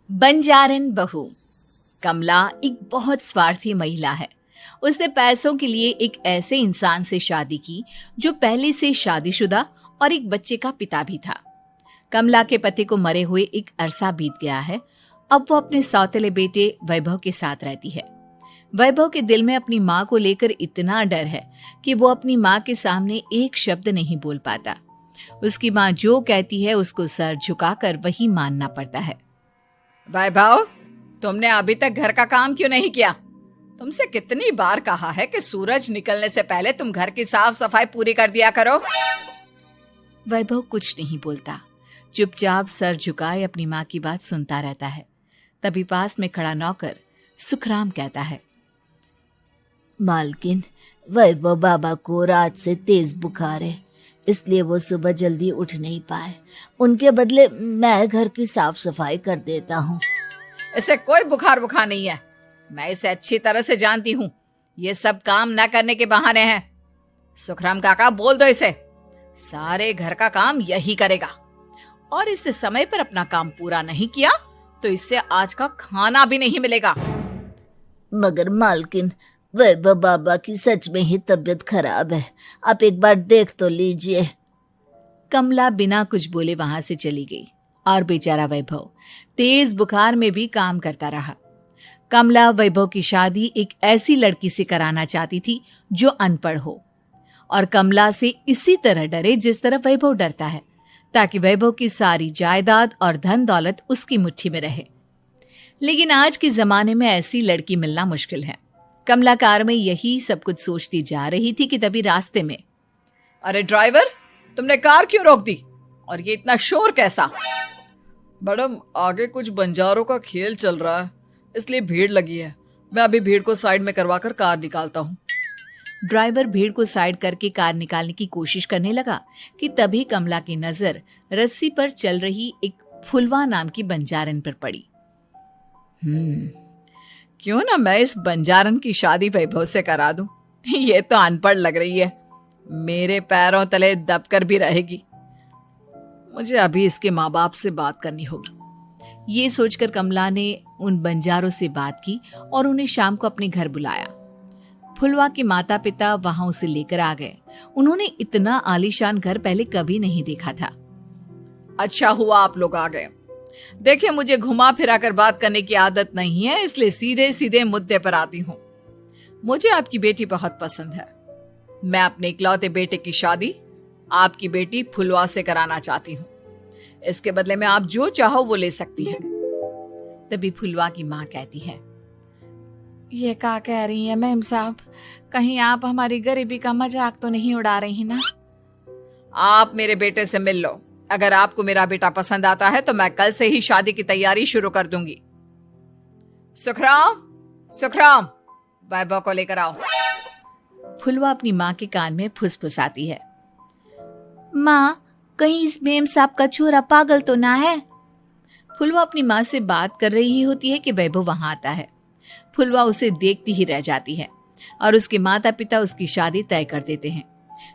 बंजारन बहू। कमला एक बहुत स्वार्थी महिला है। उसने पैसों के लिए एक ऐसे इंसान से शादी की जो पहले से शादीशुदा और एक बच्चे का पिता भी था। कमला के पति को मरे हुए एक अरसा बीत गया है। अब वो अपने सौतेले बेटे वैभव के साथ रहती है। वैभव के दिल में अपनी माँ को लेकर इतना डर है कि वो अपनी माँ के सामने एक शब्द नहीं बोल पाता। उसकी माँ जो कहती है उसको सर झुकाकर वही मानना पड़ता है। वैभव, तुमने अभी तक घर का काम क्यों नहीं किया? तुमसे कितनी बार कहा है कि सूरज निकलने से पहले तुम घर की साफ सफाई पूरी कर दिया करो। वैभव कुछ नहीं बोलता, चुपचाप सर झुकाए अपनी माँ की बात सुनता रहता है। तभी पास में खड़ा नौकर सुखराम कहता है, मालकिन, वैभव बाबा को रात से तेज बुखार है, इसलिए वो सुबह जल्दी उठ नहीं पाए। उनके बदले मैं घर की साफ सफाई कर देता हूँ। इसे कोई बुखार नहीं है। मैं इसे अच्छी तरह से जानती हूँ। ये सब काम न करने के बहाने हैं। सुखराम काका, बोल दो इसे, सारे घर का काम यही करेगा। और इससे समय पर अपना काम पूरा नहीं किया तो इससे आज का खाना भी नहीं मिलेगा। मगर मालकिन, वैभव बाबा की सच में ही तबीयत खराब है, आप एक बार देख तो लीजिए। कमला बिना कुछ बोले वहां से चली गई और बेचारा वैभव तेज बुखार में भी काम करता रहा। कमला वैभव की शादी एक ऐसी लड़की से कराना चाहती थी जो अनपढ़ हो और कमला से इसी तरह डरे जिस तरह वैभव डरता है, ताकि वैभव की सारी जायदाद और धन दौलत उसकी मुट्ठी में रहे। लेकिन आज के जमाने में ऐसी लड़की मिलना मुश्किल है। कमला कार में यही सब कुछ सोचती जा रही थी कि तभी रास्ते में, अरे ड्राइवर, तुमने कार क्यों रोक दी? और ये इतना शोर कैसा? मैडम, आगे कुछ बंजारों का खेल चल रहा है, इसलिए भीड़ लगी है। मैं अभी भीड़ को साइड में करवाकर कार निकालता हूँ। ड्राइवर भीड़ को साइड करके कार निकालने की कोशिश करने लगा कि तभी कमला की नजर रस्सी पर चल रही एक फुलवा नाम की बंजारन पर पड़ी। क्यों ना मैं इस बंजारन की शादी वैभव से करा दूं? ये तो अनपढ़ लग रही है, मेरे पैरों तले दबकर भी रहेगी। मुझे अभी इसके माँ बाप से बात करनी होगी। ये सोचकर कमला ने उन बंजारों से बात की और उन्हें शाम को अपने घर बुलाया। फुलवा के माता पिता वहां उसे लेकर आ गए। उन्होंने इतना आलीशान घर पहले कभी नहीं देखा था। अच्छा हुआ आप लोग आ गए। देखिए, मुझे घुमा फिरा कर बात करने की आदत नहीं है, इसलिए सीधे सीधे मुद्दे पर आती हूँ। मुझे आपकी बेटी बहुत पसंद है। मैं अपने इकलौते बेटे की शादी आपकी बेटी फुलवा से कराना चाहती हूँ। इसके बदले में आप जो चाहो वो ले सकती हैं। तभी फुलवा की माँ कहती है, ये क्या कह रही है मैम साहब? कहीं आप हमारी गरीबी का मजाक तो नहीं उड़ा रही ना? आप मेरे बेटे से मिल लो। अगर आपको मेरा बेटा पसंद आता है तो मैं कल से ही शादी की तैयारी शुरू कर दूंगी। सुखराम, वैभव को लेकर आओ। फुलवा अपनी माँ के कान में फुसफुसाती है, माँ, कहीं इस मेम साहब का छोरा पागल तो ना है? फुलवा अपनी माँ से बात कर रही होती है कि वैभव वहां आता है। फुलवा उसे देखती ही रह जाती है और उसके माता पिता उसकी शादी तय कर देते हैं।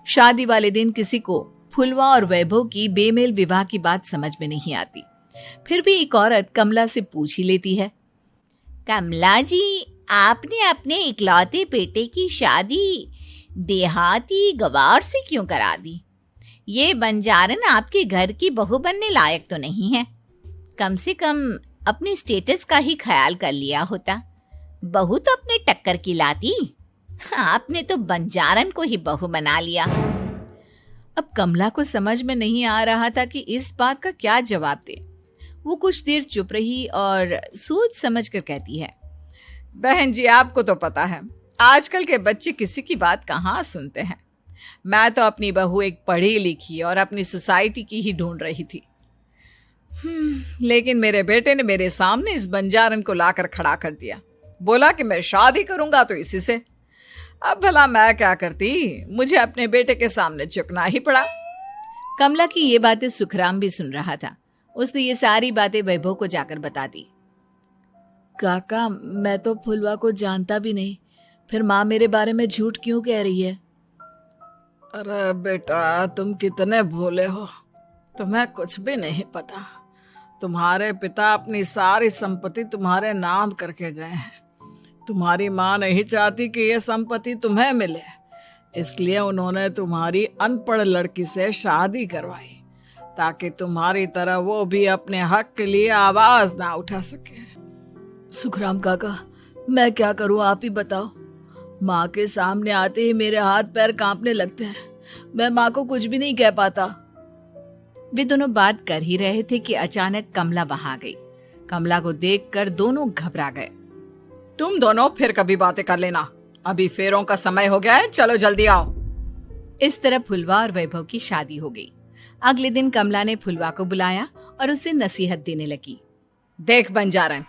शादी वाले दिन किसी को फुलवा और वैभव की बेमेल विवाह की बात समझ में नहीं आती। फिर भी एक औरत कमला से पूछ ही लेती है, कमला जी, आपने अपने इकलौते बेटे की शादी देहाती गवार से क्यों करा दी? ये बंजारन आपके घर की बहू बनने लायक तो नहीं है। कम से कम अपने स्टेटस का ही ख्याल कर लिया होता। बहू तो अपने टक्कर की लाती, आपने तो बंजारन को ही बहू बना लिया। अब कमला को समझ में नहीं आ रहा था कि इस बात का क्या जवाब दे। वो कुछ देर चुप रही और सोच समझ कर कहती है, बहन जी, आपको तो पता है आजकल के बच्चे किसी की बात कहाँ सुनते हैं। मैं तो अपनी बहू एक पढ़ी लिखी और अपनी सोसाइटी की ही ढूंढ रही थी। लेकिन मेरे बेटे ने मेरे सामने इस बंजारन को लाकर खड़ा कर दिया। बोला कि मैं शादी करूंगा तो इसी से। अब भला मैं क्या करती, मुझे अपने बेटे के सामने झुकना ही पड़ा। कमला की ये बातें सुखराम भी सुन रहा था। उसने ये सारी बातें वैभव को जाकर बता दी। काका, मैं तो फुलवा को जानता भी नहीं, फिर माँ मेरे बारे में झूठ क्यों कह रही है? अरे बेटा, तुम कितने भोले हो, तुम्हें कुछ भी नहीं पता। तुम्हारे पिता अपनी सारी संपत्ति तुम्हारे नाम करके गए हैं। तुम्हारी माँ नहीं चाहती कि यह संपत्ति तुम्हें मिले, इसलिए उन्होंने तुम्हारी अनपढ़ लड़की से शादी करवाई ताकि तुम्हारी तरह वो भी अपने हक के लिए आवाज ना उठा सके। सुखराम काका, मैं क्या करूं, आप ही बताओ। माँ के सामने आते ही मेरे हाथ पैर कांपने लगते हैं। मैं माँ को कुछ भी नहीं कह पाता। वे दोनों बात कर ही रहे थे कि अचानक कमला वहां आ गई। कमला को देखकर दोनों घबरा गए। तुम दोनों फिर कभी बातें कर लेना, अभी फेरों का समय हो गया है, चलो जल्दी आओ। इस तरह फुलवा और वैभव की शादी हो गई। अगले दिन कमला ने फुलवा को बुलाया और उसे नसीहत देने लगी। देख बंजारन,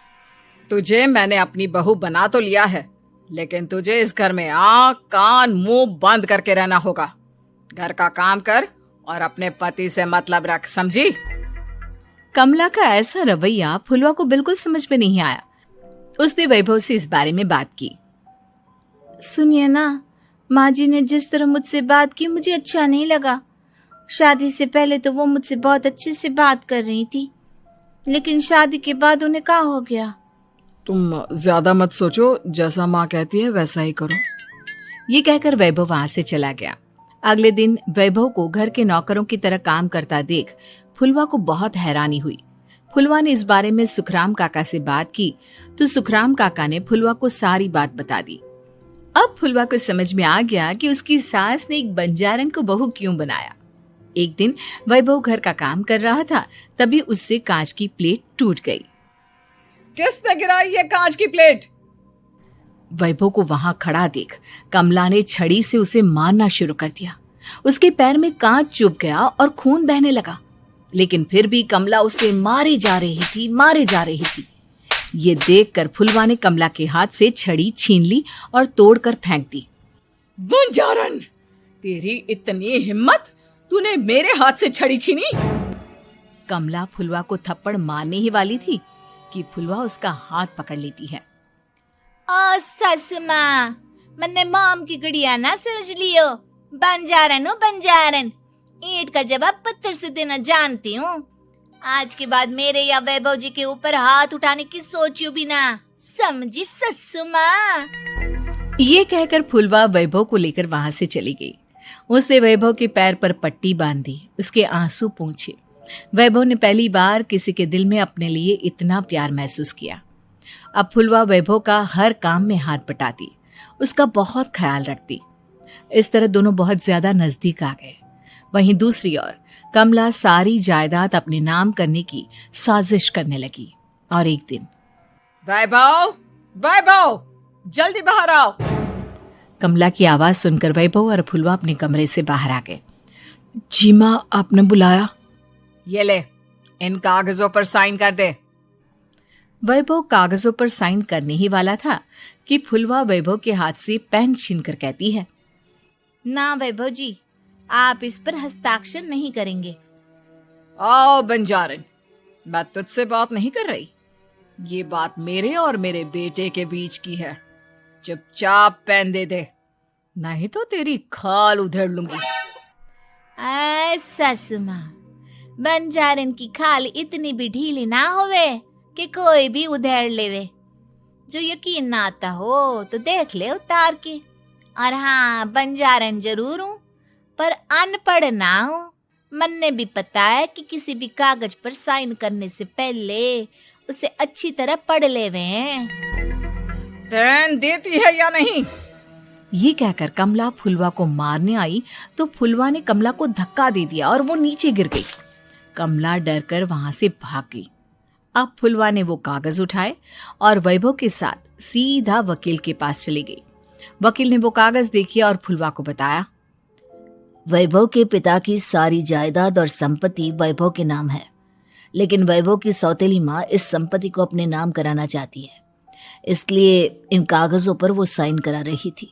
तुझे मैंने अपनी बहू बना तो लिया है, लेकिन तुझे इस घर में आँख कान मुंह बंद करके रहना होगा। घर का काम कर और अपने पति से मतलब रख, समझी? कमला का ऐसा रवैया फुलवा को बिल्कुल समझ में नहीं आया। उसने वैभव से इस बारे में बात की। सुनिए ना, माँ जी ने जिस तरह मुझसे बात की मुझे अच्छा नहीं लगा। शादी से पहले तो वो मुझसे बहुत अच्छे से बात कर रही थी, लेकिन शादी के बाद उन्हें क्या हो गया? तुम ज्यादा मत सोचो, जैसा माँ कहती है वैसा ही करो। ये कहकर वैभव वहां से चला गया। अगले दिन वैभव को घर के नौकरों की तरह काम करता देख फुलवा को बहुत हैरानी हुई। फुलवा ने इस बारे में सुखराम काका से बात की तो सुखराम काका ने फुलवा को सारी बात बता दी। अब फुलवा को समझ में आ गया कि उसकी सास ने एक बंजारन को बहू क्यों बनाया। एक दिन वैभव घर का काम कर रहा था, तभी उससे कांच की प्लेट टूट गई। किसने गिराई ये कांच की प्लेट? वैभव को वहां खड़ा देख कमला ने छड़ी से उसे मारना शुरू कर दिया। उसके पैर में कांच चुभ गया और खून बहने लगा, लेकिन फिर भी कमला उसे मारे जा रही थी। ये देखकर फुलवा ने कमला के हाथ से छड़ी छीन ली और तोड़कर फेंक दी। बंजारन, तेरी इतनी हिम्मत, तूने मेरे हाथ से छड़ी छीनी? कमला फुलवा को थप्पड़ मारने ही वाली थी कि फुलवा उसका हाथ पकड़ लेती है। ओ सस माँ, मैंने मॉम की गुड़िया ना समझ लियो। बंजारन हो बंजारन, ईंट का जवाब पत्थर से देना जानती हूँ। आज के बाद मेरे या वैभव जी के ऊपर हाथ उठाने की सोचियो भी ना, समझी ससु माँ? ये कहकर फुलवा वैभव को लेकर वहां से चली गई। उसने वैभव के पैर पर पट्टी बांधी, उसके आंसू पोंछे। वैभव ने पहली बार किसी के दिल में अपने लिए इतना प्यार महसूस किया। अब फुलवा वैभव का हर काम में हाथ बटाती, उसका बहुत ख्याल रखती। इस तरह दोनों बहुत ज्यादा नजदीक आ गए। वहीं दूसरी ओर कमला सारी जायदाद अपने नाम करने की साजिश करने लगी। और एक दिन, वैभव, वैभव, जल्दी बाहर आओ। कमला की आवाज सुनकर वैभव और फुलवा अपने कमरे से बाहर आ गए। जी माँ, आपने बुलाया? ये ले, इन कागजों पर साइन कर दे। वैभव कागजों पर साइन करने ही वाला था कि फुलवा वैभव के हाथ से पेन छीनकर कहती है, ना वैभव जी, आप इस पर हस्ताक्षर नहीं करेंगे। आओ बंजारन, मैं तुझसे बात नहीं कर रही। ये बात मेरे और मेरे बेटे के बीच की है। चुपचाप पेन दे दे, नहीं तो तेरी खाल उधेड़ लूंगी। ससु माँ, बंजारन की खाल इतनी भी ढीली ना होवे कि कोई भी उधेड़ लेवे। जो यकीन ना आता हो तो देख ले उतार के। और हाँ, बंजारन जरूर हूँ पर अनपढ़ ना हूँ। मैंने भी पता है कि किसी भी कागज पर साइन करने से पहले उसे अच्छी तरह पढ़ लेवे हैं। पेन देती है या नहीं? ये कहकर कमला फुलवा को मारने आई तो फुलवा ने कमला को धक्का दे दिया और वो नीचे गिर गई। कमला डरकर वहां से भाग गई। अब फुलवा ने वो कागज उठाए और वैभव के साथ सीधा वकील के पास चली गई। वकील ने वो कागज देखे और फुलवा को बताया, वैभव के पिता की सारी जायदाद और संपत्ति वैभव के नाम है, लेकिन वैभव की सौतेली माँ इस संपत्ति को अपने नाम कराना चाहती है, इसलिए इन कागजों पर वो साइन करा रही थी।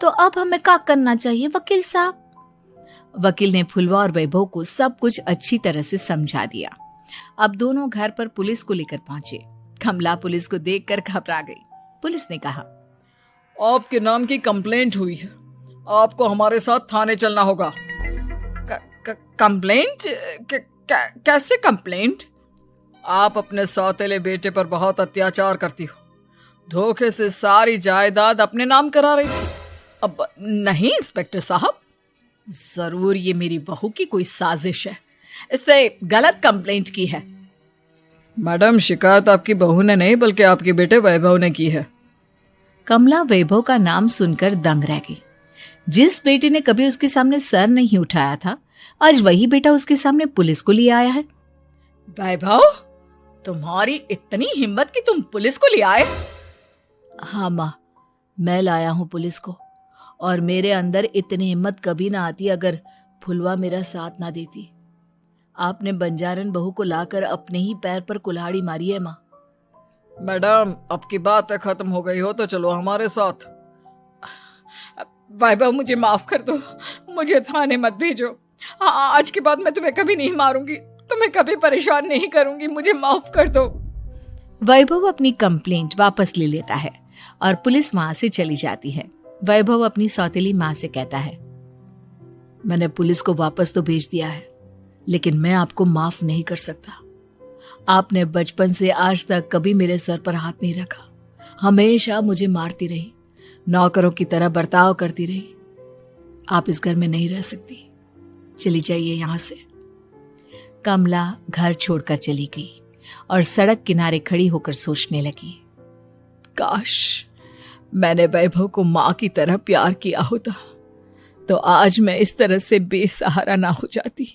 तो अब हमें क्या करना चाहिए वकील साहब? वकील ने फुलवा और वैभव को सब कुछ अच्छी तरह से समझा दिया। अब दोनों घर पर पुलिस को लेकर पहुंचे। कमला पुलिस को देखकर घबरा गई। पुलिस ने कहा, आपके नाम की कंप्लेंट हुई है, आपको हमारे साथ थाने चलना होगा। कंप्लेंट? कैसे कंप्लेंट? आप अपने सौतेले बेटे पर बहुत अत्याचार करती हो, धोखे से सारी जायदाद अपने नाम करा रही थी। अब नहीं इंस्पेक्टर साहब, जरूर ये मेरी बहू की कोई साजिश है, इसने गलत कंप्लेंट की है। मैडम, शिकायत आपकी बहू ने नहीं बल्कि आपके बेटे वैभव ने की है। कमला वैभव का नाम सुनकर दंग रह गई। जिस बेटे ने कभी उसके सामने सर नहीं उठाया था, आज वही बेटा उसके सामने पुलिस को लिए आया है। वैभव, तुम्हारी इतनी हिम्मत कि तुम पुलिस को ले आए? हाँ माँ, मैं लाया हूँ पुलिस को, और मेरे अंदर इतनी हिम्मत कभी ना आती अगर फुलवा मेरा साथ ना देती। आपने बंजारन बहू को लाकर अपने ही पैर पर कुल्हाड़ी मारी है माँ। मैडम, अब की बात खत्म हो गई हो तो चलो हमारे साथ। वैभव, मुझे माफ कर दो, मुझे थाने मत भेजो। आज के बाद मैं तुम्हें कभी नहीं मारूंगी, तुम्हें कभी परेशान नहीं करूंगी, मुझे माफ कर दो। वैभव अपनी कंप्लेंट वापस ले लेता है और पुलिस वहां से चली जाती है। वैभव अपनी सौतेली माँ से कहता है, मैंने पुलिस को वापस तो भेज दिया है, लेकिन मैं आपको माफ नहीं कर सकता। आपने बचपन से आज तक कभी मेरे सर पर हाथ नहीं रखा, हमेशा मुझे मारती रही, नौकरों की तरह बर्ताव करती रही। आप इस घर में नहीं रह सकती, चली जाइए यहां से। कमला घर छोड़कर चली गई और सड़क किनारे खड़ी होकर सोचने लगी, काश मैंने वैभव को माँ की तरह प्यार किया होता तो आज मैं इस तरह से बेसहारा ना हो जाती।